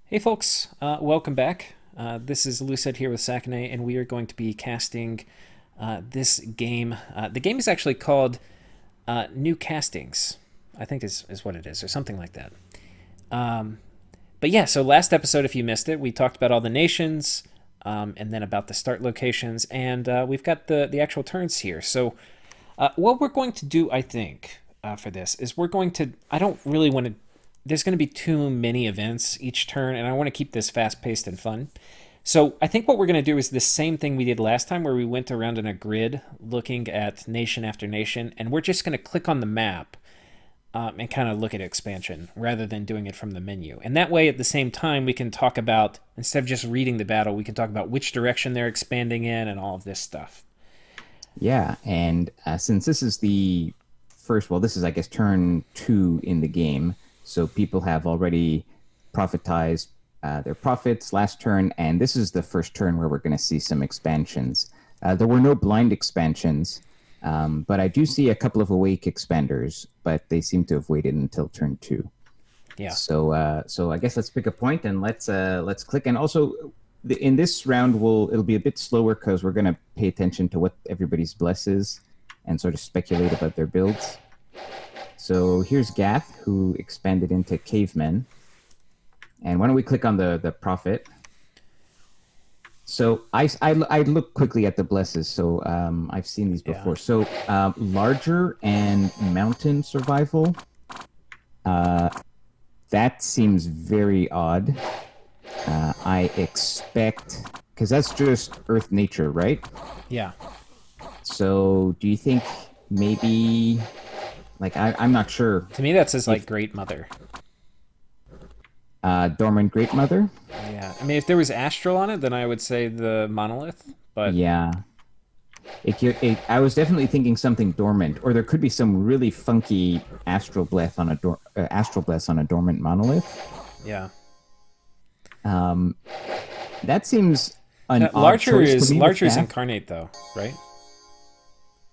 Hey folks, welcome back. This is Lucid here with Sakane, and we are going to be casting this game. The game is actually called New Castings, I think is what it is, or something like that. But yeah, so last episode, if you missed it, we talked about all the nations, and then about the start locations, and we've got the actual turns here. So what we're going to do, I think, for this is we're going to. I don't really want to. There's going to be too many events each turn, and I want to keep this fast paced and fun. So I think what we're going to do is the same thing we did last time, where we went around in a grid looking at nation after nation, and we're just going to click on the map and kind of look at expansion rather than doing it from the menu. And that way, at the same time, we can talk about, instead of just reading the battle, we can talk about which direction they're expanding in and all of this stuff. Yeah, and since this is the first, well, this is, I guess, turn 2 in the game, so people have already profitized their profits last turn, and this is the first turn where we're going to see some expansions. There were no blind expansions, but I do see a couple of awake expanders, but they seem to have waited until turn 2. Yeah. So I guess let's pick a point and let's click. And also, in this round, it'll be a bit slower because we're going to pay attention to what everybody's bless is and sort of speculate about their builds. So here's Gath, who expanded into cavemen. And why don't we click on the prophet? So I look quickly at the blesses. So I've seen these before. Yeah. So larger and mountain survival. That seems very odd. I expect, because that's just Earth nature, right? Yeah. So do you think maybe, like, I'm not sure. To me, that says like Great Mother. Dormant Great Mother? Yeah. I mean, if there was Astral on it, then I would say the Monolith. But Yeah. I was definitely thinking something dormant, or there could be some really funky astral bless on a dormant monolith. yeah. That seems an odd Larcher choice is to me. Larcher's incarnate though, right?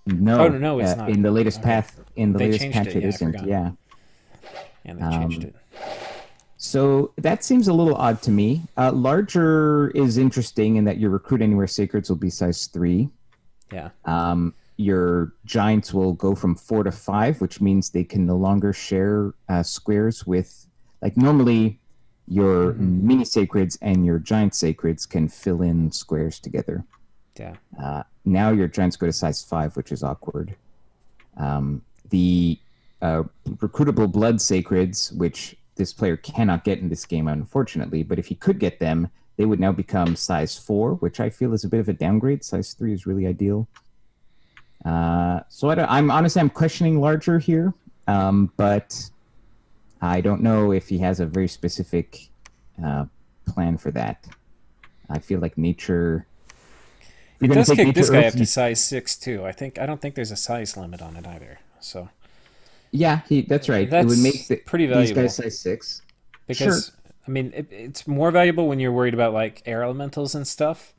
No, Oh no, it's not. in the latest Okay. path. In the They latest changed patch, it, it yeah, I isn't. forgot. Yeah. And they changed it. So that seems a little odd to me. Larger is interesting in that your recruit anywhere sacreds will be size 3. Yeah. Your giants will go from 4 to 5, which means they can no longer share squares with, like, normally your mini sacreds and your giant sacreds can fill in squares together. Yeah. Now your giants go to size 5, which is awkward. The recruitable blood sacreds, which this player cannot get in this game, unfortunately, but if he could get them, they would now become size 4, which I feel is a bit of a downgrade. Size 3 is really ideal. So I'm questioning larger here, but I don't know if he has a very specific plan for that. I feel like nature. It does kick this guy up Earth, to size 6 too. I don't think there's a size limit on it either. So yeah, that's right. It would that's make pretty these valuable guys size 6. because Sure. I mean it's more valuable when you're worried about like air elementals and stuff.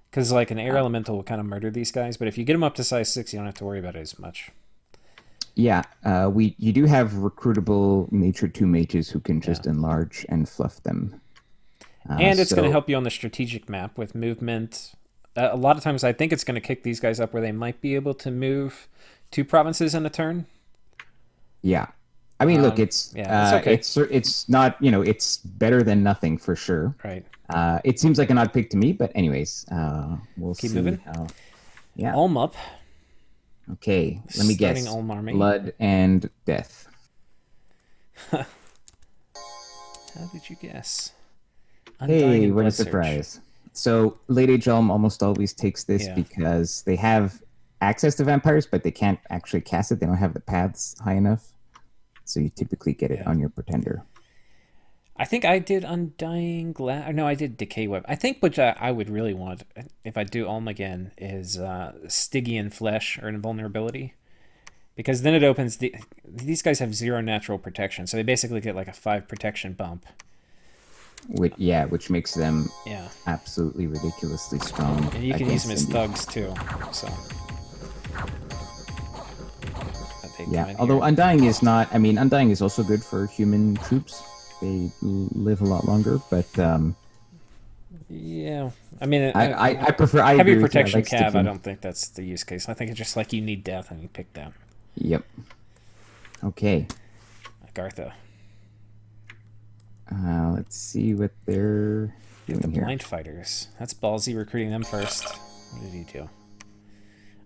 Because like an air elemental will kind of murder these guys, but if you get them up to size 6, you don't have to worry about it as much. Yeah, you do have recruitable nature 2 mages who can just enlarge and fluff them. And it's going to So help you on the strategic map with movement. A lot of times I think it's going to kick these guys up where they might be able to move 2 provinces in a turn. yeah, I mean, look, yeah, it's okay. it's not, it's better than nothing for sure. Right. It seems like an odd pick to me, but anyways, we'll Keep see moving. how. Yeah. Ulm up. Okay, let me Starting guess. Ulm army. Blood and death. How did you guess? Hey, And what a Blood Surge. surprise! So late age Elm almost always takes this Yeah. because they have access to vampires, but they can't actually cast it. They don't have the paths high enough, so you typically get it Yeah. on your pretender. I think I did Undying Glass. No, I did Decay Web. I think what I would really want, if I do Ulm again, is Stygian Flesh or Invulnerability. Because then it opens these guys have 0 natural protection, so they basically get like a 5 protection bump. Which makes them Yeah. absolutely ridiculously strong. And you can use them as against thugs too. So Yeah, although Undying is not. I mean, Undying is also good for human troops. they live a lot longer. But Yeah, I mean, I prefer. I heavy agree with you. I protection like cav. I sticking. don't think that's the use case. I think it's just like you need death and you pick that. Yep. Okay. Gartha. Let's see what they're Get the doing here. blind fighters. That's ballsy recruiting them first. What did he do?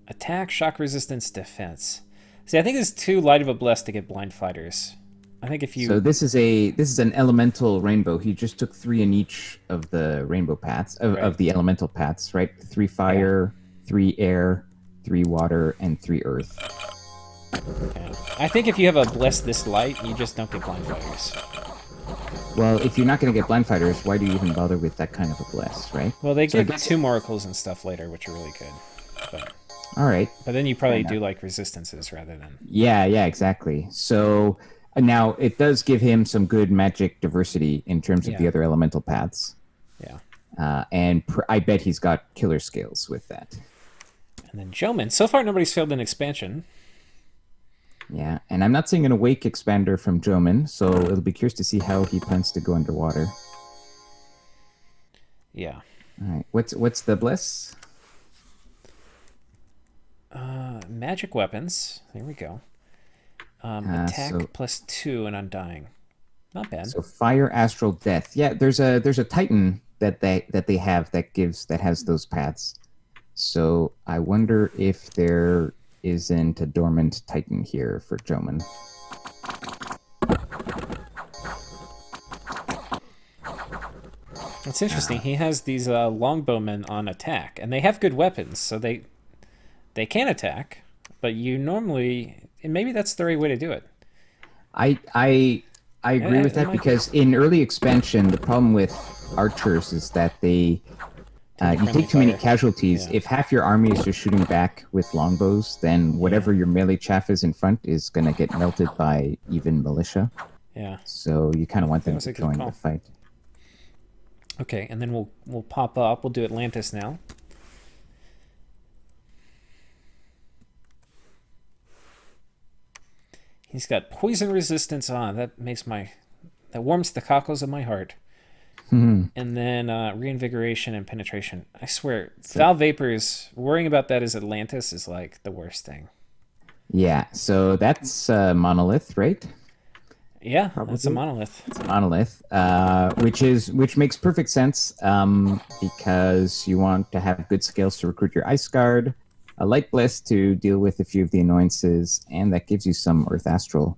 Attack, shock resistance, defense. See, I think it's too light of a bless to get blind fighters. I think if you So this is an elemental rainbow. He just took 3 in each of the rainbow paths of the elemental paths, right? 3 fire, 3 air, 3 water, and 3 earth. Okay. I think if you have a bless this light, you just don't get blind fighters. Well, if you're not going to get blind fighters, why do you even bother with that kind of a bless, right? Well, they So I give guess- 2 oracles and stuff later, which are really good. But All right. then you probably do like resistances rather than. Yeah, exactly. So now it does give him some good magic diversity in terms of the Yeah. other elemental paths. Yeah. And I bet he's got killer skills with that. And then Joman. So far, nobody's failed an expansion. Yeah, and I'm not seeing an awake expander from Joman, so it'll be curious to see how he plans to go underwater. Yeah. All right, what's the bliss? Magic weapons. There we go. Attack so- +2 and undying. Not bad. So fire, astral, death. Yeah, there's a Titan that they have that has those paths. So I wonder if there isn't a dormant Titan here for Joman. It's interesting. He has these longbowmen on attack, and they have good weapons, so they can attack. But you normally, and maybe that's the right way to do it. I agree with that might be. because in early expansion, the problem with archers is that they you friendly take too many fire. casualties. Yeah. If half your army is just shooting back with longbows, then whatever your melee chaff is in front is going to get melted by even militia. Yeah. So you kind of want them was to a good join call. the fight. Okay, and then we'll pop up. We'll do Atlantis now. He's got poison resistance on. That warms the cockles of my heart. And then reinvigoration and penetration. I swear, foul vapors. Worrying about that as Atlantis is like the worst thing. Yeah, so that's monolith, right? Yeah, that's a monolith. It's a monolith, which makes perfect sense because you want to have good skills to recruit your ice guard, a light bliss to deal with a few of the annoyances, and that gives you some earth astral,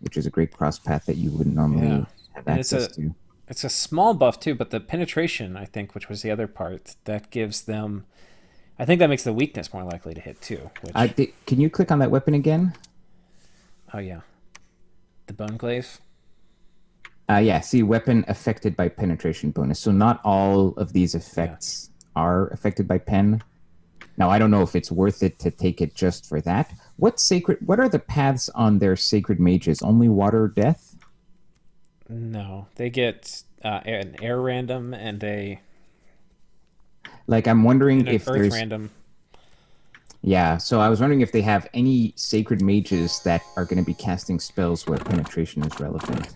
which is a great cross path that you wouldn't normally have And it's access to. It's a small buff too, but the penetration, I think, which was the other part, that gives them. I think that makes the weakness more likely to hit too. Which, Can you click on that weapon again? oh yeah, the bone glaive. Yeah, see, weapon affected by penetration bonus. So not all of these effects are affected by pen. Now, I don't know if it's worth it to take it just for that. What are the paths on their sacred mages? Only water, death? No, they get an air random and Like, I'm wondering an if earth there's... random. Yeah, so I was wondering if they have any sacred mages that are going to be casting spells where penetration is relevant.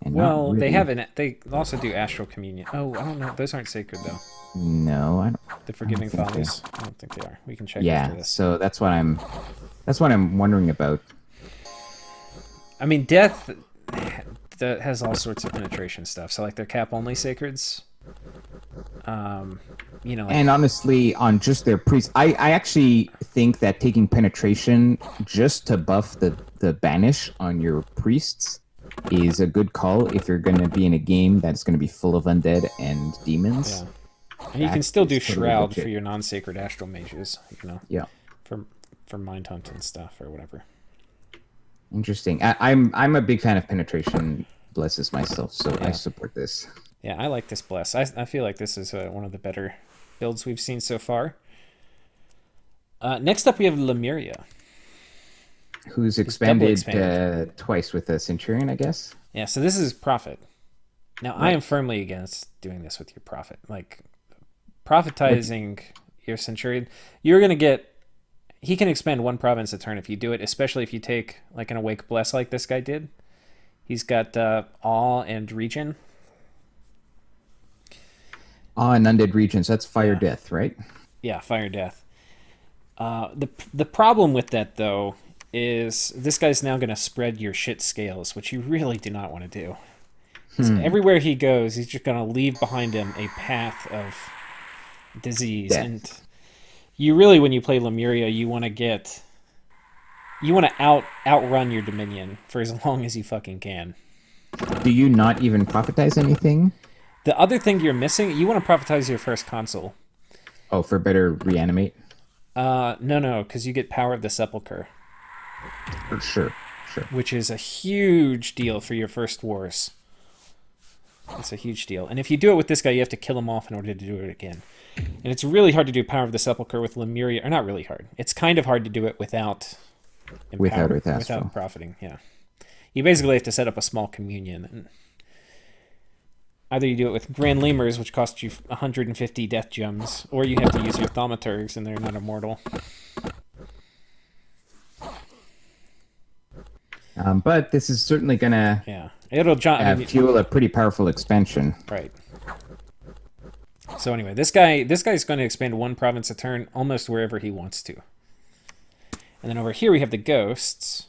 And Well, not they really. have They also do astral communion. Oh, I don't know. Those aren't sacred though. No, I don't. The forgiving think they fathers. I don't think they are. We can check after Yeah, this. so that's what I'm wondering about. I mean, death that has all sorts of penetration stuff. So like they're cap only sacreds. Like, And honestly, on just their priests, I actually think that taking penetration just to buff the banish on your priests is a good call if you're going to be in a game that's going to be full of undead and demons. yeah. And you can That still do is totally shroud legit. for your non-sacred astral mages. Yeah, For mind hunt and stuff or whatever. interesting. I'm a big fan of penetration blesses myself, so I support this. Yeah, I like this bless. I feel like this is one of the better builds we've seen so far. Next up, we have Lemuria. Who's double expanded expanded. twice with a centurion, I guess. Yeah, so this is Prophet. Now, I am firmly against doing this with your Prophet. Like, prophetizing your Centurion, you're going to get... He can expand one province a turn if you do it, especially if you take, like, an Awake Bless like this guy did. He's got awe and regen. Ah, and undead regions. That's fire Yeah, death, right? yeah, fire death. The problem with that though is this guy's now going to spread your shit scales, which you really do not want to do. Because Hmm. everywhere he goes, he's just going to leave behind him a path of disease. Death. And you really, when you play Lemuria, you want to outrun your Dominion for as long as you fucking can. Do you not even prophetize anything? The other thing you're missing, you want to prophetize your first console. Oh, for better reanimate? No, because you get Power of the Sepulchre, Sure, sure. which is a huge deal for your first wars. It's a huge deal. And if you do it with this guy, you have to kill him off in order to do it again. And it's really hard to do Power of the Sepulchre with Lemuria. Or not really hard. It's kind of hard to do it without Astral. profiting, yeah. You basically have to set up a small communion. And either you do it with Grand Lemurs, which costs you 150 death gems, or you have to use your thaumaturgs, and they're not immortal. But this is certainly going to Yeah. It'll fuel a pretty powerful expansion. Right. So anyway, this guy's going to expand one province a turn almost wherever he wants to. And then over here we have the ghosts.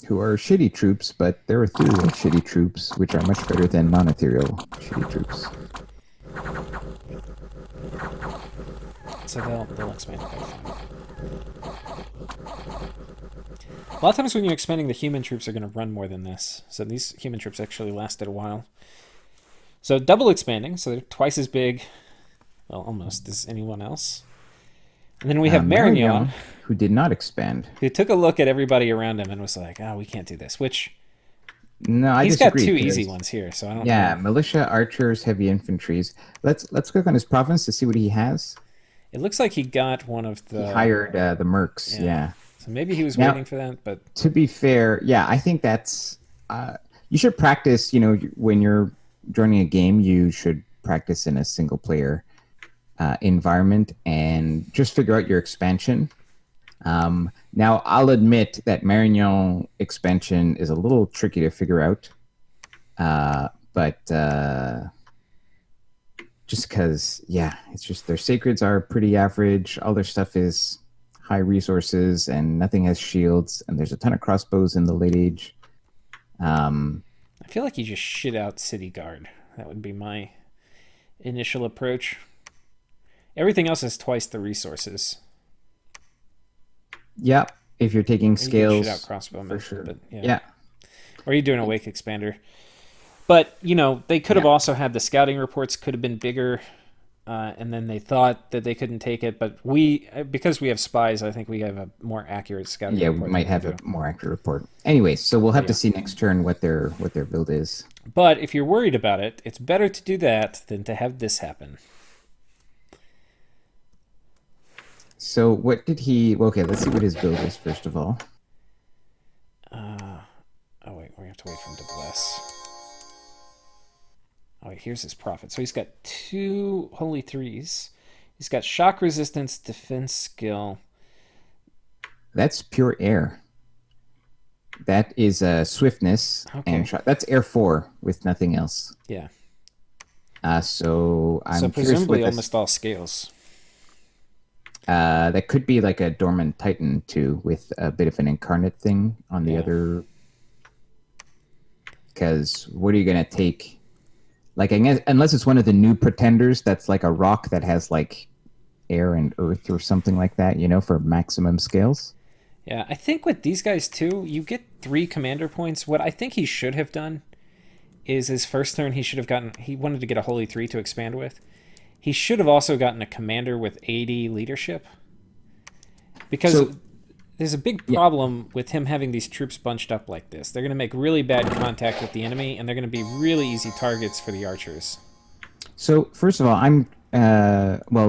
Who are shitty troops, but they're ethereal shitty troops, which are much better than non-ethereal shitty troops. So they'll expand quite fine. A lot of times when you're expanding, the human troops are going to run more than this. So these human troops actually lasted a while. So double expanding, so they're twice as big, well, almost, as anyone else. And then we have Marignon, who did not expand. who took a look at everybody around him and was like, we can't do this. Which, no, I he's disagree. got two easy ones here, so I don't know. Yeah, militia, archers, heavy infantries. Let's click on his province to see what he has. It looks like he got one of the... He hired the mercs, yeah. So maybe he was Now, waiting for that, but... To be fair, yeah, I think that's... you should practice, when you're joining a game, you should practice in a single-player environment and just figure out your expansion. Now, I'll admit that Marignon expansion is a little tricky to figure out, but just because, it's just their sacreds are pretty average. All their stuff is high resources, and nothing has shields, and there's a ton of crossbows in the late age. I feel like you just shit out City Guard. That would be my initial approach. Everything else is twice the resources. Yeah, if you're taking scales, shit out crossbowmen, for sure. But, yeah. Or you're doing a Wake Expander. But, they could have also had the scouting reports could have been bigger, and then they thought that they couldn't take it. But because we have spies, I think we have a more accurate scouting report. Yeah, we might have a more accurate report. Anyway, so we'll have to see next turn what their build is. But if you're worried about it, it's better to do that than to have this happen. So what did he... Okay, let's see what his build is, first of all. Wait, we have to wait for him to bless. Oh, wait, here's his profit. So he's got 2 Holy Threes. He's got shock resistance, defense skill. That's pure air. That is swiftness and shock. That's air 4 with nothing else. Yeah. So I'm presumably almost all scales. That could be like a dormant titan too, with a bit of an incarnate thing on the other. Because what are you gonna take? Like, I guess, unless it's one of the new pretenders, that's like a rock that has like air and earth or something like that, for maximum scales. Yeah, I think with these guys too, you get 3 commander points. What I think he should have done is his first turn he wanted to get a Holy 3 to expand with. He should have also gotten a commander with 80 leadership. Because there's a big problem with him having these troops bunched up like this. They're going to make really bad contact with the enemy, and they're going to be really easy targets for the archers. So first of all,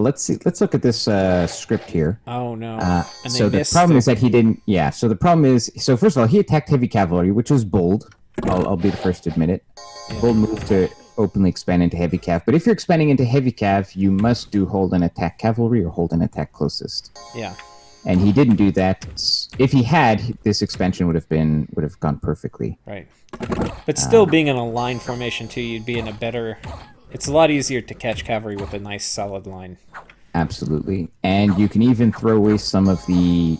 let's look at this script here. Oh no! So the problem is that he didn't. Yeah. So the problem is, first of all, he attacked heavy cavalry, which was bold. I'll be the first to admit it. Yeah. Bold move to openly expand into heavy cav. But if you're expanding into heavy cav, you must do hold and attack cavalry or hold and attack closest. Yeah. and he didn't do that. If he had, this expansion would have gone perfectly. Right. But still, being in a line formation too, you'd be in a better. It's a lot easier to catch cavalry with a nice solid line. Absolutely, and you can even throw away some of the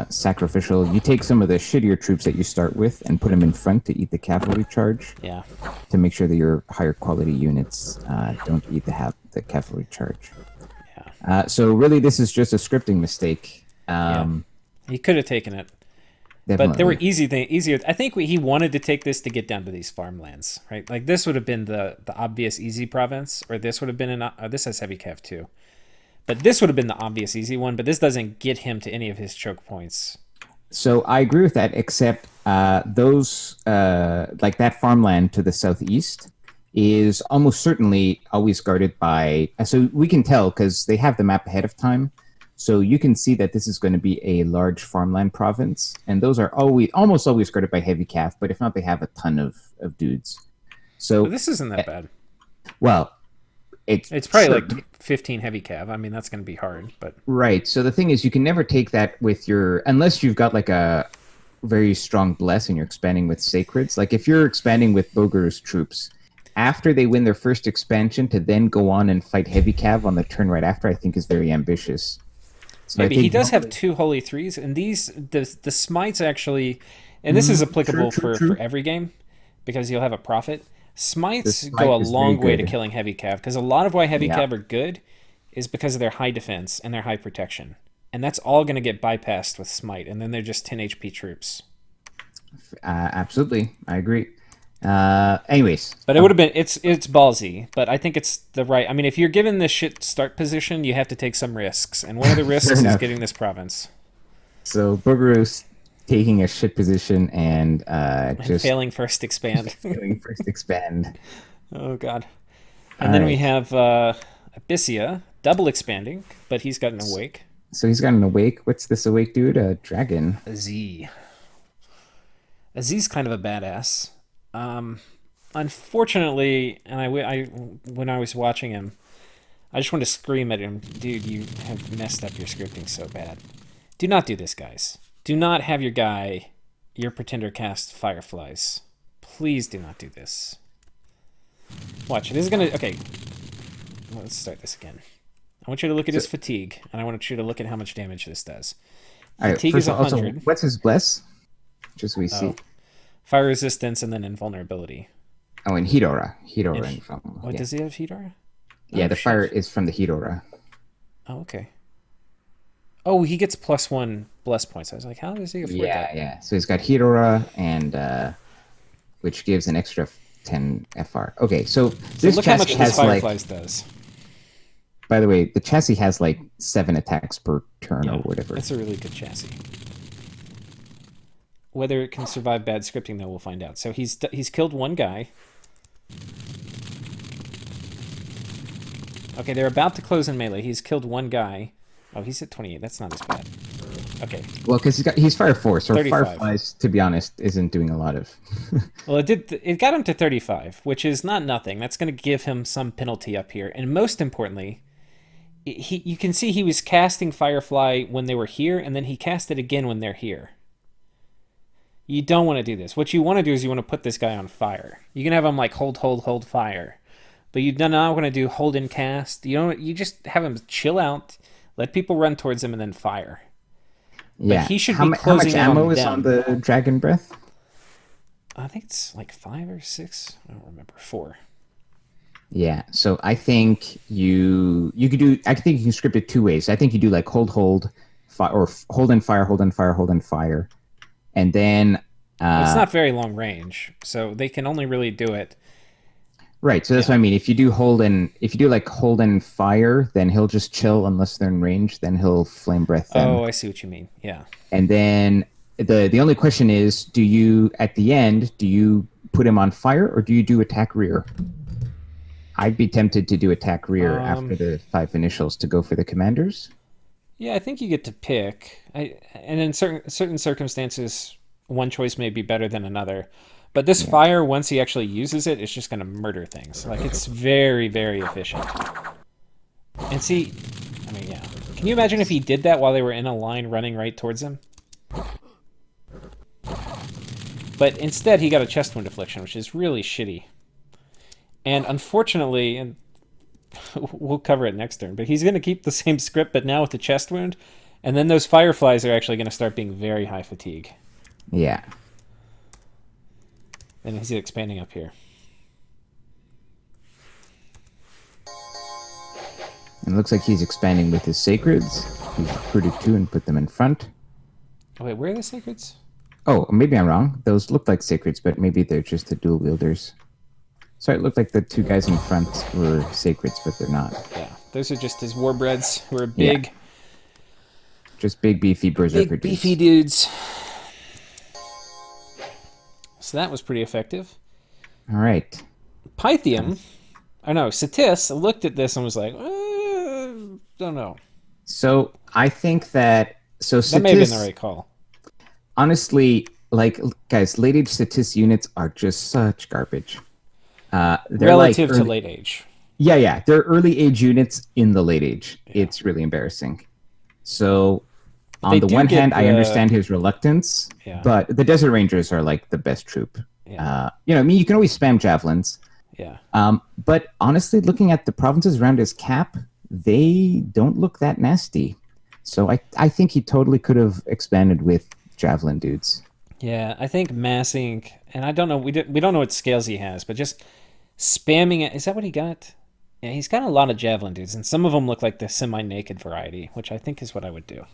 sacrificial. You take some of the shittier troops that you start with and put them in front to eat the cavalry charge. Yeah. To make sure that your higher quality units don't eat the cavalry charge. Yeah. So really, this is just a scripting mistake. He could have taken it. Definitely. But there were easier. I think he wanted to take this to get down to these farmlands, right? Like this would have been the obvious easy province, or this would have been this has heavy cav too. But this would have been the obvious easy one, but this doesn't get him to any of his choke points. So I agree with that, except those, like that farmland to the southeast, is almost certainly always guarded by... So we can tell because they have the map ahead of time. So you can see that this is going to be a large farmland province. And those are almost always guarded by heavy cav, but if not, they have a ton of dudes. So But this isn't that bad. Well... It's probably like 15 heavy cav. I mean, that's going to be hard, but... Right. So the thing is, you can never take that with your... Unless you've got like a very strong bless and you're expanding with sacreds. Like if you're expanding with Boguru's troops, after they win their first expansion to then go on and fight heavy cav on the turn right after, I think is very ambitious. So maybe he does have 2 Holy Threes, and the smites actually... And this is applicable for every game, because you'll have a prophet. Smites go a long way to killing heavy cav, because a lot of why heavy cav are good is because of their high defense and their high protection, and that's all going to get bypassed with smite, and then they're just 10 HP troops. Absolutely, I agree. Anyways, but it would have been it's ballsy, but I think it's the right. I mean, if you're given this shit start position, you have to take some risks, and one of the risks is getting this province. So Boguru's taking a shit position and just failing first expand. Failing first expand. Oh god. And then we have Bysiax double expanding, but he's got an awake. So he's got an awake. What's this awake dude? A dragon. Az's kind of a badass. Unfortunately, and I when I was watching him, I just want to scream at him, dude, you have messed up your scripting so bad. Do not do this, guys. Do not have your pretender cast fireflies. Please do not do this. Watch, this is gonna... Okay, let's start this again. I want you to look at his fatigue, and I want you to look at how much damage this does. Fatigue is 100. Also, what's his bless? Just so we see. Fire resistance and then invulnerability. Oh, and heat aura. Heat aura. Does he have heat aura? Yeah, the fire is from the heat aura. Oh, okay. Oh, he gets +1 bless points. I was like, how does he afford that? Yeah. So he's got heat aura, and which gives an extra 10 FR. Okay, so this look how much chassis this has Fireflies does. By the way, the chassis has like 7 attacks per turn or whatever. That's a really good chassis. Whether it can survive bad scripting, though, we'll find out. So he's killed 1 guy. Okay, they're about to close in melee. He's killed 1 guy. Oh, he's at 28. That's not as bad. Okay. Well, because he's Fire 4, so 35. Fireflies, to be honest, isn't doing a lot of... Well, it got him to 35, which is not nothing. That's going to give him some penalty up here. And most importantly, you can see he was casting Firefly when they were here, and then he cast it again when they're here. You don't want to do this. What you want to do is you want to put this guy on fire. You can have him like hold fire. But you do not want to do hold and cast. You just have him chill out, let people run towards him, and then fire. Yeah. But he should be closing how much ammo is them. on the Dragon Breath? I think it's like 5 or 6. I don't remember. 4. Yeah. So I think you could do. I think you can script it 2 ways. I think you do like hold, or hold and fire, hold and fire, hold and fire, and then it's not very long range, so they can only really do it. Right, so that's what I mean. If you do hold and fire, then he'll just chill unless they're in range. Then he'll flame breath them. Oh, I see what you mean. Yeah. And then the only question is, do you put him on fire or do you do attack rear? I'd be tempted to do attack rear after the 5 initials to go for the commanders. Yeah, I think you get to pick. And in certain circumstances, one choice may be better than another. But this fire, once he actually uses it, it's just going to murder things. Like, it's very, very efficient. And see, I mean, yeah. Can you imagine if he did that while they were in a line running right towards him? But instead, he got a chest wound affliction, which is really shitty. And unfortunately, and we'll cover it next turn, but he's going to keep the same script, but now with the chest wound. And then those fireflies are actually going to start being very high fatigue. Yeah. And he's expanding up here. And it looks like he's expanding with his sacreds. He's recruited 2 and put them in front. Oh, wait, where are the sacreds? Oh, maybe I'm wrong. Those look like sacreds, but maybe they're just the dual wielders. Sorry, it looked like the 2 guys in front were sacreds, but they're not. Yeah, those are just his warbreads who are big. Yeah. Just big, beefy berserker Big, beefy dudes. So that was pretty effective. All right. Pythium, I know, Satis looked at this and was like, don't know. So I think that... So that may have been the right call. Honestly, like, guys, late age Satis units are just such garbage. They're relative like to late age. Yeah. They're early age units in the late age. Yeah. It's really embarrassing. So, on the one hand, I understand his reluctance, but the Desert Rangers are like the best troop. Yeah. I mean, you can always spam javelins. Yeah. But honestly, looking at the provinces around his cap, they don't look that nasty. So I think he totally could have expanded with javelin dudes. Yeah, I think massing, and I don't know, we don't know what scales he has, but just spamming it. Is that what he got? Yeah, he's got a lot of javelin dudes, and some of them look like the semi-naked variety, which I think is what I would do.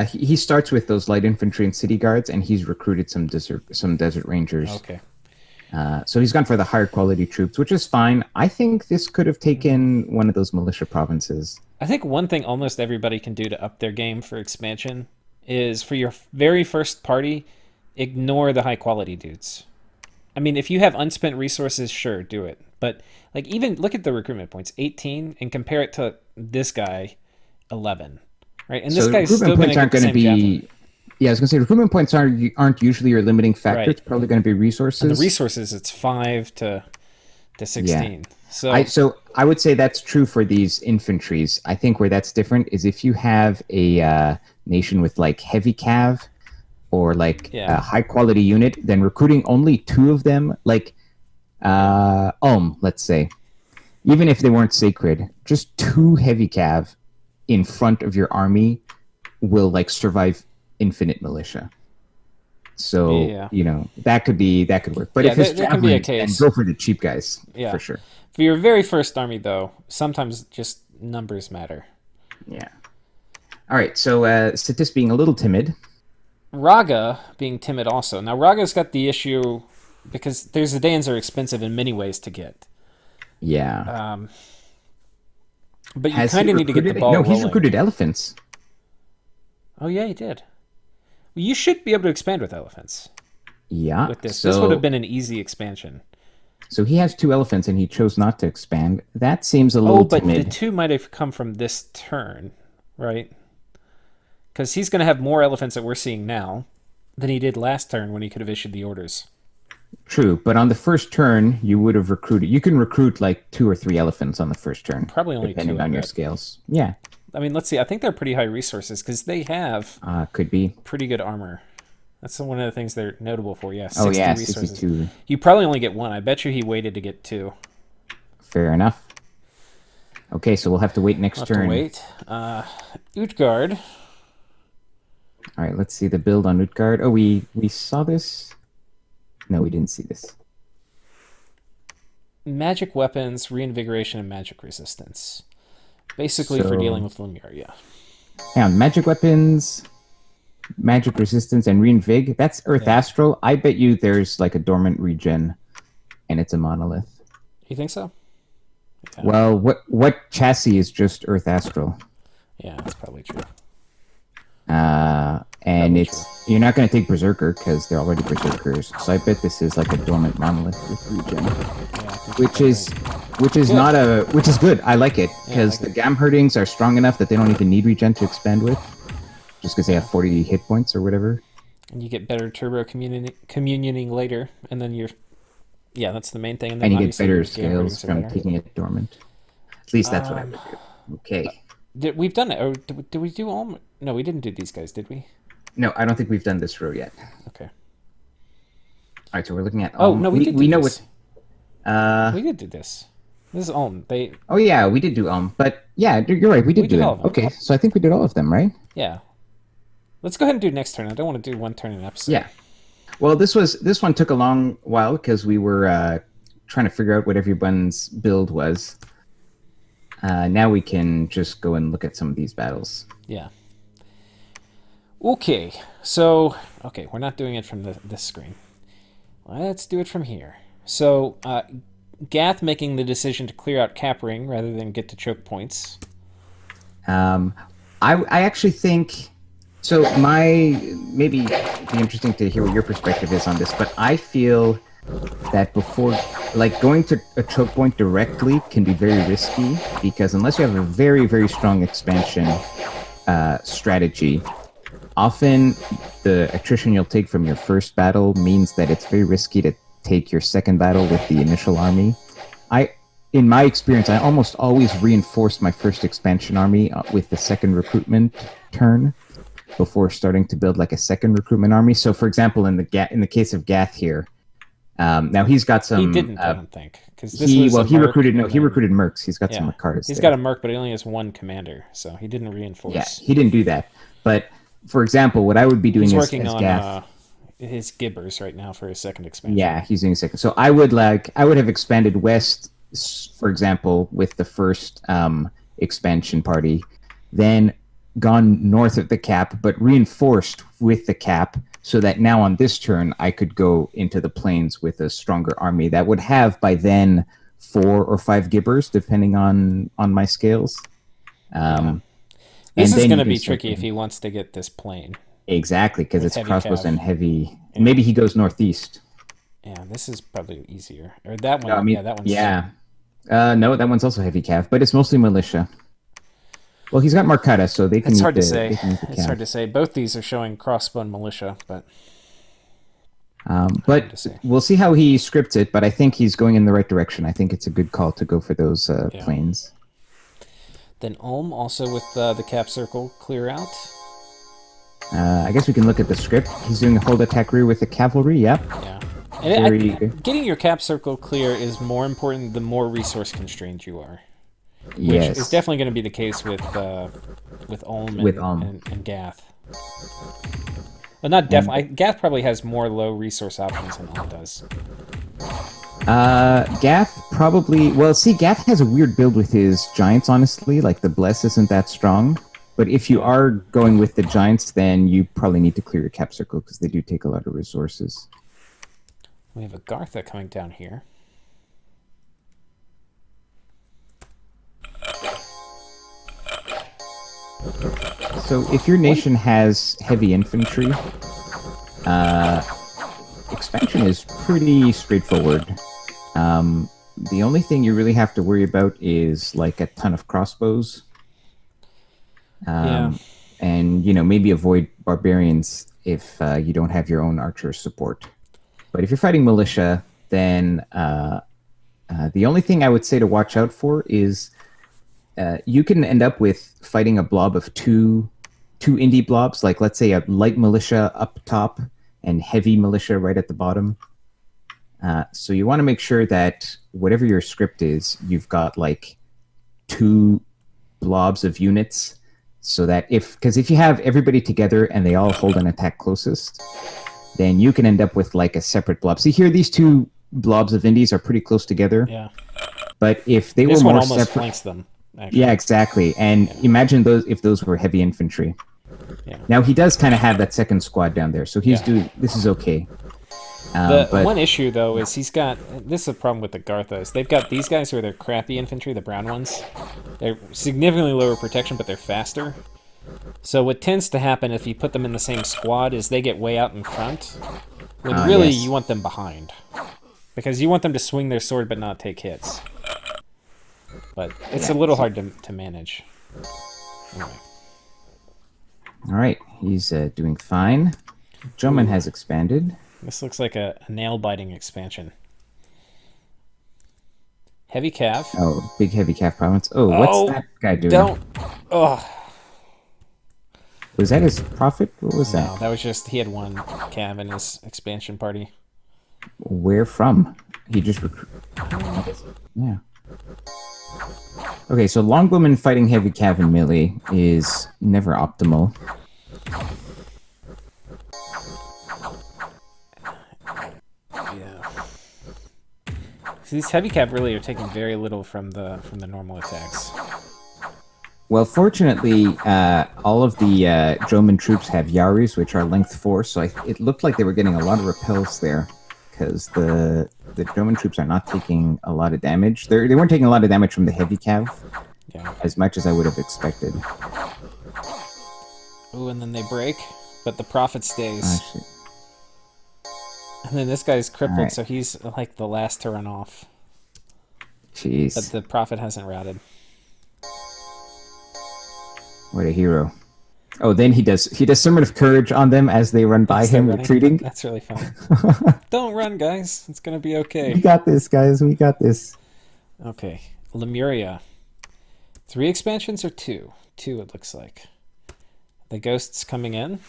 He starts with those light infantry and city guards, and he's recruited some desert rangers. Okay. So he's gone for the higher quality troops, which is fine. I think this could have taken one of those militia provinces. I think one thing almost everybody can do to up their game for expansion is for your very first party, ignore the high quality dudes. I mean, if you have unspent resources, sure, do it. But like, even look at the recruitment points, 18, and compare it to this guy, 11. Right, and this guy's still going to get the same javelin. Yeah, I was going to say recruitment points aren't usually your limiting factor. Right. It's probably going to be resources. And the resources, it's 5 to 16. Yeah. So I would say that's true for these infantries. I think where that's different is if you have a nation with like heavy cav or like a high quality unit, then recruiting only 2 of them, like let's say, even if they weren't sacred, just 2 heavy cav in front of your army will like survive infinite militia. So that could work. But if it's javelin, then go for the cheap guys for sure. For your very first army, though, sometimes just numbers matter. Yeah. All right. So Satis being a little timid. Raga being timid also. Now Raga's got the issue because the Danes are expensive in many ways to get. Yeah. But you kind of need to get the ball rolling. No, he's recruited elephants. Oh, yeah, he did. Well, you should be able to expand with elephants. Yeah. With this. This would have been an easy expansion. So he has 2 elephants, and he chose not to expand. That seems a little timid. The 2 might have come from this turn, right? Because he's going to have more elephants that we're seeing now than he did last turn when he could have issued the orders. True, but on the first turn, you would have recruited... You can recruit like 2 or 3 elephants on the first turn. Probably only 2. Depending on your scales. Yeah. I mean, let's see. I think they're pretty high resources because they have... could be. Pretty good armor. That's one of the things they're notable for. Yeah, 60 resources. 62. You probably only get 1. I bet you he waited to get 2. Fair enough. Okay, so we'll have to wait next turn. Utgard. All right, let's see the build on Utgard. Oh, we saw this? No, we didn't see this. Magic weapons, reinvigoration, and magic resistance. Basically for dealing with Lemuria. Hang on, magic weapons, magic resistance, and reinvig. That's Earth Astral. I bet you there's like a dormant regen, and it's a monolith. You think so? Yeah. Well, what chassis is just Earth Astral? Yeah, that's probably true. And you're not going to take Berserker because they're already Berserkers. So I bet this is like a dormant monolith with regen, which is good. I like it because the Gamherdings are strong enough that they don't even need regen to expand with, just because they have 40 hit points or whatever. And you get better turbo communioning later, and then that's the main thing. And then you get better scales from taking it dormant. At least that's what I would do. Okay. We've done it, or did we do all? No, we didn't do these guys, did we? No, I don't think we've done this row yet. Okay. All right, so we're looking at Oh no, we did. We Do know this. what. We did do this. This is Ulm. Oh yeah, we did do but yeah, you're right. We did do did it. all of them. Okay, so I think we did all of them, right? Yeah. Let's go ahead and do next turn. I don't want to do one turn an episode. Yeah. Well, this one took a long while because we were trying to figure out what everyone's build was. Now we can just go and look at some of these battles. Yeah. Okay. So, we're not doing it from this screen. Let's do it from here. So, Gath making the decision to clear out Cap Ring rather than get to choke points. I actually think so. Maybe it'd be interesting to hear what your perspective is on this, but I feel that before, like, going to a choke point directly can be very risky because unless you have a very, very strong expansion strategy, often the attrition you'll take from your first battle means that it's very risky to take your second battle with the initial army. In my experience, I almost always reinforce my first expansion army with the second recruitment turn before starting to build like a second recruitment army. So, for example, in the case of Gath here, now he's got some. He didn't, I don't think, because he recruited mercs. He's got some Mercardis. He's got a merc, but he only has one commander, so he didn't reinforce. Yeah, he didn't do that. But for example, what I would be doing he's is working on Gath, his Gibbers right now for his second expansion. Yeah, he's doing a second. So I would have expanded west, for example, with the first expansion party, then gone north of the cap, but reinforced with the cap, so that now on this turn I could go into the plains with a stronger army that would have by then 4 or 5 Gibbers, depending on my scales. This is going to be tricky if he wants to get this plane. Exactly, because it's crossbows cav. and heavy. Yeah. Maybe he goes northeast. Yeah, this is probably easier. Or that one. No, I mean, that one's... Yeah. No, that one's also heavy cav, but it's mostly militia. Well, he's got Marcata, so they can... It's hard to say. It's hard to say. Both these are showing crossbow and militia, but... But we'll see how he scripts it, but I think he's going in the right direction. I think it's a good call to go for those planes. Then Ulm, also with the cap circle clear out. I guess we can look at the script. He's doing a hold attack rear with the cavalry, yep. Yeah. And getting your cap circle clear is more important the more resource constrained you are. Yes. Which is definitely going to be the case with Ulm and Gath. Well, not definitely. Gath probably has more low resource options than Ulm does. Gath probably... Well, see, Gath has a weird build with his giants, honestly. Like, the Bless isn't that strong. But if you are going with the giants, then you probably need to clear your cap circle, because they do take a lot of resources. We have a Gartha coming down here. So if your nation has heavy infantry, expansion is pretty straightforward. The only thing you really have to worry about is like a ton of crossbows. And maybe avoid barbarians if you don't have your own archer support. But if you're fighting militia, then the only thing I would say to watch out for is you can end up with fighting a blob of two indie blobs, like let's say a light militia up top and heavy militia right at the bottom. So you want to make sure that whatever your script is, you've got like 2 blobs of units, so that if you have everybody together and they all hold an attack closest, then you can end up with like a separate blob. See here, these 2 blobs of indies are pretty close together. Yeah. But if they this were more one almost separate, flanks them. Actually. Yeah, exactly. And imagine if those were heavy infantry. Yeah. Now he does kind of have that second squad down there, so he's doing. This is okay. The one issue though is he's got. This is a problem with the Garthas. They've got these guys who are their crappy infantry, the brown ones. They're significantly lower protection, but they're faster. So what tends to happen if you put them in the same squad is they get way out in front, when really you want them behind, because you want them to swing their sword but not take hits. But it's a little hard to manage. Anyway. All right, he's doing fine. Jumpman has expanded. This looks like a nail-biting expansion. Heavy Cav. Oh, big heavy calf province. Oh, what's Oh, that guy doing? don't. Oh, Was that his profit? What was that? no, that was just he had one Cav in his expansion party. Where from? He just yeah. Okay, so longbowman fighting heavy cav and melee is never optimal. Yeah. So these heavy Cav really are taking very little from the normal attacks. Well, fortunately, all of the Roman troops have Yaris, which are length 4, so it looked like they were getting a lot of repels there, because the Roman troops are not taking a lot of damage. They weren't taking a lot of damage from the heavy cav, as much as I would have expected. Ooh, and then they break, but the prophet stays. Oh, shit. And then this guy's crippled, Alright. so he's like the last to run off. Jeez. But the prophet hasn't routed. What a hero. Oh, then he does Summit of Courage on them as they run by him, retreating. That's really funny. Don't run, guys. It's going to be okay. We got this, guys. We got this. Okay. Lemuria. 3 expansions or 2? 2, it looks like. The ghosts coming in.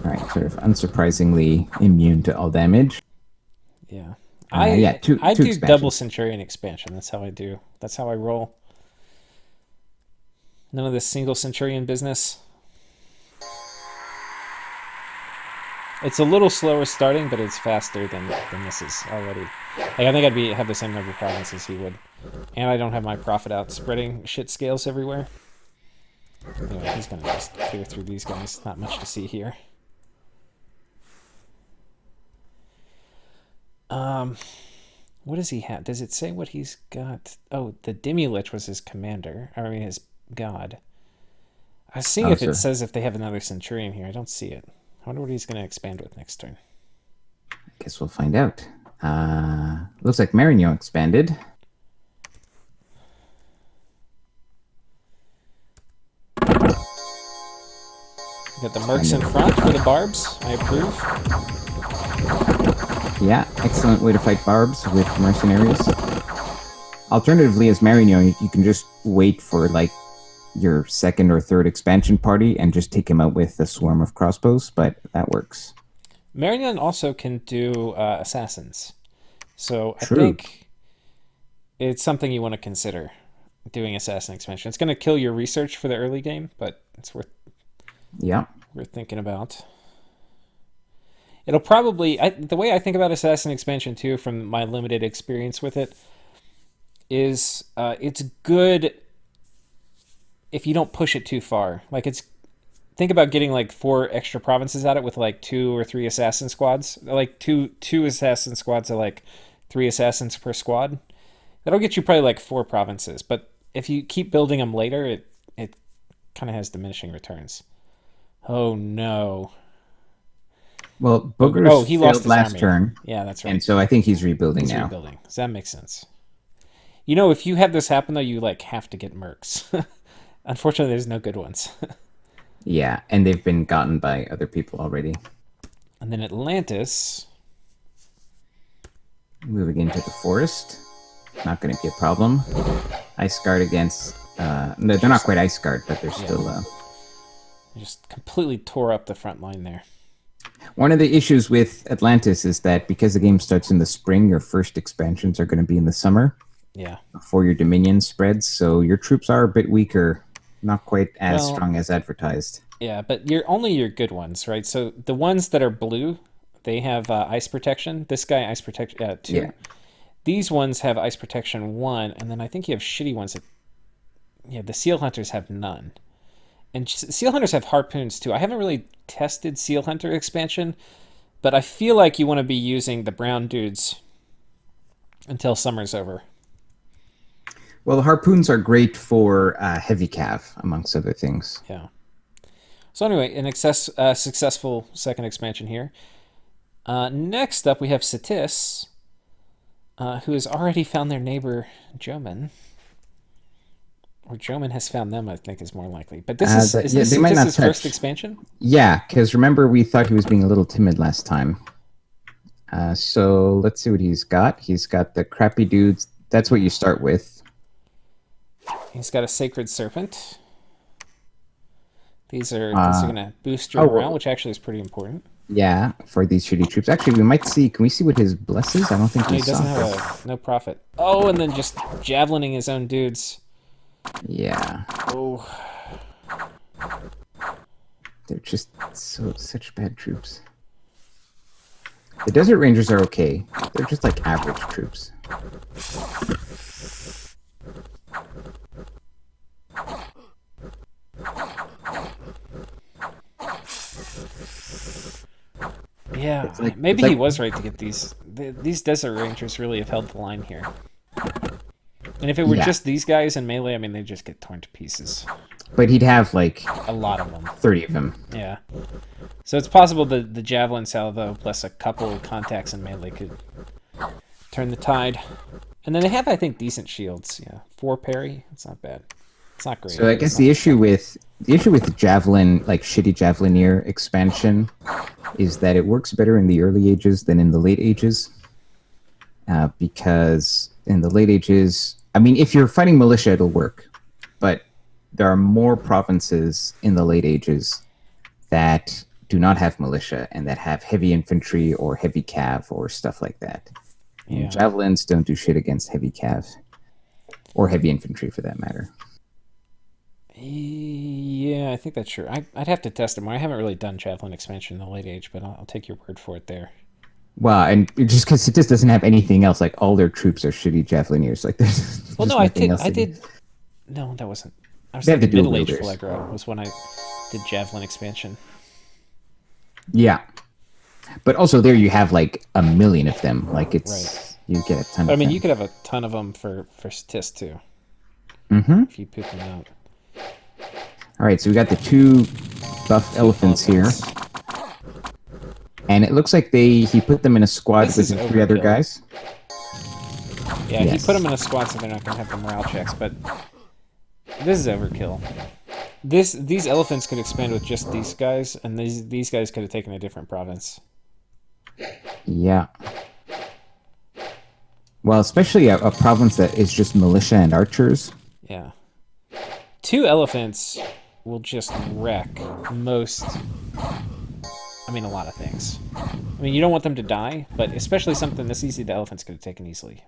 Alright, sort of unsurprisingly immune to all damage. Yeah. I do expansions. Double Centurion expansion. That's how I do. That's how I roll. None of this single Centurion business. It's a little slower starting, but it's faster than this is already. Like, I think I'd have the same number of provinces he would. And I don't have my profit out spreading shit scales everywhere. Anyway, he's going to just clear through these guys. Not much to see here. What does he have? Does it say what he's got? Oh, the Demilich was his commander. I mean, his god. I was seeing if it says if they have another Centurion here. I don't see it. I wonder what he's going to expand with next turn. I guess we'll find out. Looks like Marignon expanded. Got the mercs in front for the barbs. I approve. Yeah, excellent way to fight barbs with mercenaries. Alternatively, as Marignon, you can just wait for like your second or third expansion party and just take him out with a swarm of crossbows, but that works. Marignon also can do assassins. So I True. think it's something you want to consider, doing assassin expansion. It's going to kill your research for the early game, but it's worth thinking about. It'll probably... the way I think about assassin expansion, too, from my limited experience with it, is it's good if you don't push it too far. Like, think about getting like 4 extra provinces at it with like 2 or 3 assassin squads. Like two assassin squads are like 3 assassins per squad. That'll get you probably like 4 provinces. But if you keep building them later, it kind of has diminishing returns. Oh no. Well, Booger's he lost his last army. turn. Yeah, that's right. And so I think he's rebuilding now. Rebuilding. Does that make sense? You know, if you have this happen though, you like have to get mercs. Unfortunately, there's no good ones. Yeah, and they've been gotten by other people already. And then Atlantis. Moving into the forest. Not going to be a problem. Ice Guard against... no, they're not quite Ice Guard, but they're still... They just completely tore up the front line there. One of the issues with Atlantis is that because the game starts in the spring, your first expansions are going to be in the summer. Yeah. Before your Dominion spreads, so your troops are a bit weaker. Not quite as strong as advertised. Yeah, but only your good ones, right? So the ones that are blue, they have ice protection. This guy, ice protection 2. Yeah. These ones have ice protection 1, and then I think you have shitty ones that... Yeah, the Seal Hunters have none. And Seal Hunters have harpoons, too. I haven't really tested Seal Hunter expansion, but I feel like you want to be using the brown dudes until summer's over. Well, the harpoons are great for heavy cav, amongst other things. Yeah. So anyway, an successful second expansion here. Next up, we have Satis, who has already found their neighbor, Joman. Or Joman has found them, I think, is more likely. But this is Yeah, this they might just not his touch. first expansion? Yeah, because remember we thought he was being a little timid last time. So let's see what he's got. He's got the crappy dudes. That's what you start with. He's got a Sacred Serpent. These are going to boost your oh, morale, which actually is pretty important. Yeah, for these shitty troops. Actually, we might see. Can we see what his bless is? I don't think No, we he doesn't saw have this. no profit. Oh, and then just javelining his own dudes. Yeah. Oh. They're just such bad troops. The Desert Rangers are okay. They're just like average troops. Yeah, maybe he was right to get these. These Desert Rangers really have held the line here. And if it were just these guys in melee, I mean, they just get torn to pieces. But he'd have like a lot of them. 30 of them. Yeah. So it's possible the javelin salvo plus a couple of contacts in melee could turn the tide. And then they have, I think, decent shields. Yeah, 4 parry. It's not bad. It's not great. So I guess the issue with javelin, like shitty javelineer expansion, is that it works better in the early ages than in the late ages. Because in the late ages, I mean, if you're fighting militia, it'll work. But there are more provinces in the late ages that do not have militia and that have heavy infantry or heavy cav or stuff like that. And javelins don't do shit against heavy cav or heavy infantry for that matter. Yeah, I think that's true. I'd have to test it more. I haven't really done javelin expansion in the late age, but I'll take your word for it there. Well, and just because it just doesn't have anything else, like all their troops are shitty javelineers. Like there's well, no, I did. No, that wasn't. I was thinking Middle Age Flagra was when I did javelin expansion. Yeah, but also there you have like a million of them. Like it's you get a ton. But, of I mean, them. you could have a ton of them for Tis too. Mm-hmm. If you poop them out. All right, so we got the 2 buff elephants here, and it looks like he put them in a squad with 3 other guys. Yeah, he put them in a squad so they're not going to have the morale checks, but this is overkill. These elephants could expand with just these guys, and these guys could have taken a different province. Yeah. Well, especially a province that is just militia and archers. Yeah. 2 elephants will just wreck a lot of things. I mean, you don't want them to die, but especially something this easy, the elephants could have taken easily.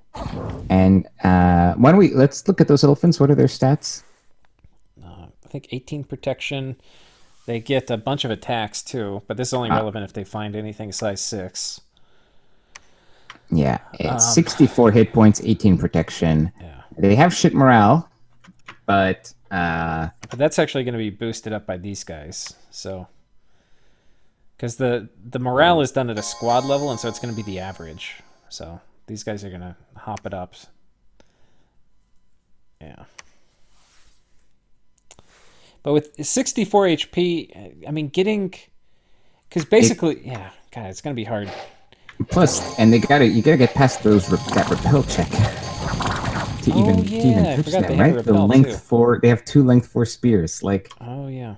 And why don't let's look at those elephants. What are their stats? I think 18 protection. They get a bunch of attacks too, but this is only relevant if they find anything size 6. Yeah, it's 64 hit points, 18 protection. Yeah. They have shit morale, but that's actually going to be boosted up by these guys. So, because the morale is done at a squad level, and so it's going to be the average. So these guys are going to hop it up. Yeah. But with 64 HP, I mean, because basically, God, it's going to be hard. Plus, and you gotta get past that repel check to even touch them, right? The length 4, they have 2 length 4 spears. Like, oh yeah.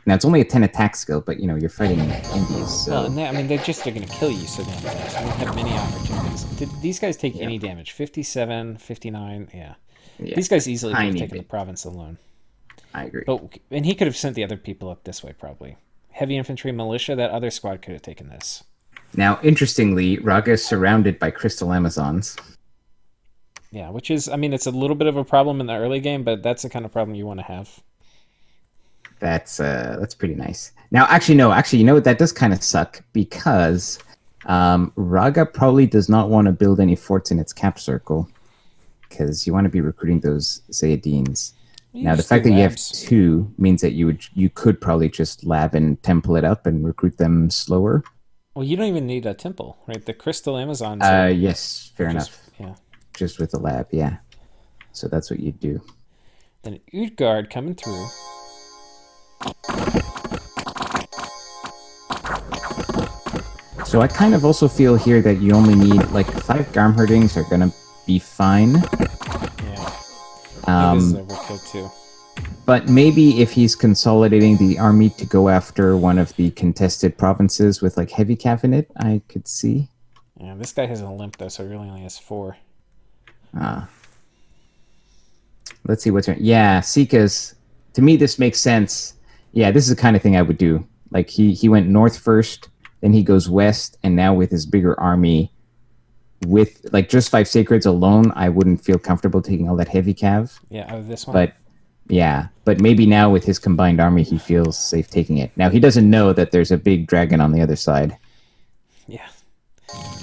Now it's only a 10 attack skill, but you're fighting indies. So. Well, and they're going to kill you so damn fast. You don't have many opportunities. Did these guys take any damage? 57, 59, yeah. These guys easily could have taken the province alone. I agree. And he could have sent the other people up this way, probably. Heavy infantry militia, that other squad could have taken this. Now, interestingly, Raga is surrounded by crystal Amazons. Yeah, which is, I mean, it's a little bit of a problem in the early game, but that's the kind of problem you want to have. That's pretty nice. Now, actually, no. Actually, you know what? That does kind of suck because Raga probably does not want to build any forts in its cap circle because you want to be recruiting those Zayadines. Now, the fact that you have 2 means that you could probably just lab and temple it up and recruit them slower. Well, you don't even need a temple, right? The crystal Amazons. Yes, fair enough. Yeah. Just with the lab, yeah. So that's what you do. Then Utgard coming through. So I kind of also feel here that you only need, like, 5 Garmherdings are going to be fine. Yeah. I think this is overkill too. But maybe if he's consolidating the army to go after one of the contested provinces with like heavy cav in it, I could see. Yeah, this guy has an limp though, so he really only has 4. Let's see what's yeah, Sika's. To me, this makes sense. Yeah, this is the kind of thing I would do. Like he went north first, then he goes west, and now with his bigger army, with like just 5 sacreds alone, I wouldn't feel comfortable taking all that heavy cav. Yeah, oh, this one. But yeah, but maybe now with his combined army, he feels safe taking it. Now he doesn't know that there's a big dragon on the other side. Yeah.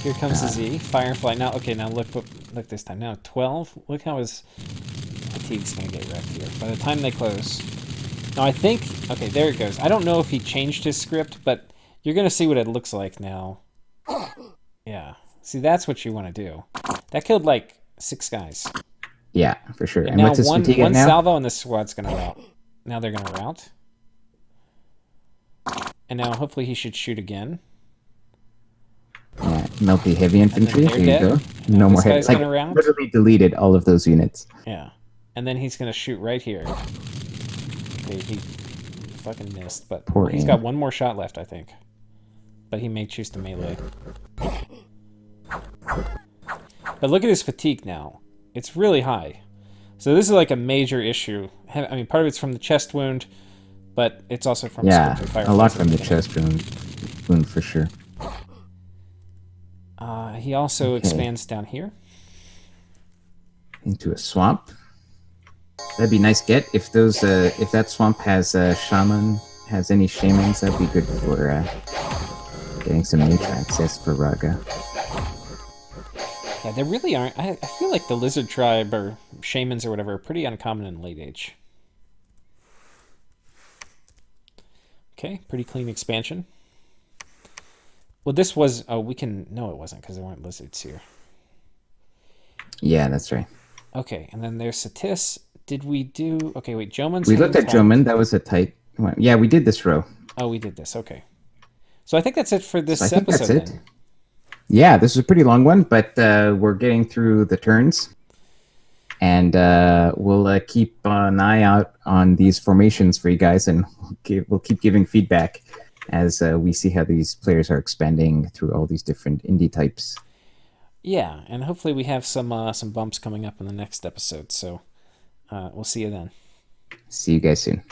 Here comes the Z. Firefly. Now, okay, now look this time. Now 12. Look how his fatigue's going to get wrecked here. By the time they close. Now I think, okay, there it goes. I don't know if he changed his script, but you're going to see what it looks like now. Yeah. See, that's what you want to do. That killed like 6 guys. Yeah, for sure. And now what's his fatigue one now? salvo and this squad's going to rout. Now they're going to rout. And now hopefully he should shoot again. Yeah, melt the heavy infantry. There you dead. go. No more heavy. Like, round. literally deleted all of those units. Yeah. And then he's going to shoot right here. Okay, he fucking missed, but he's got one more shot left, I think. But he may choose to melee. But look at his fatigue now. It's really high. So this is like a major issue. I mean, part of it's from the chest wound, but it's also from a lot from the chest wound for sure. He also expands down here. Into a swamp. That'd be a nice get. If those, if that swamp has has any shamans, that'd be good for getting some nature access for Raga. Yeah, there really aren't. I feel like the lizard tribe or shamans or whatever are pretty uncommon in late age. Okay, pretty clean expansion. Well, this was... Oh, we can... No, it wasn't, because there weren't lizards here. Yeah, that's right. Okay, and then there's Satis. Did we do... Okay, wait, Joman's... We looked at Joman. That was a tight one. Yeah, we did this row. Oh, we did this. Okay. So I think that's it for this episode. That's it. Then. Yeah, this is a pretty long one, but we're getting through the turns. And we'll keep an eye out on these formations for you guys, and we'll keep giving feedback as we see how these players are expanding through all these different indie types. Yeah, and hopefully we have some bumps coming up in the next episode. So we'll see you then. See you guys soon.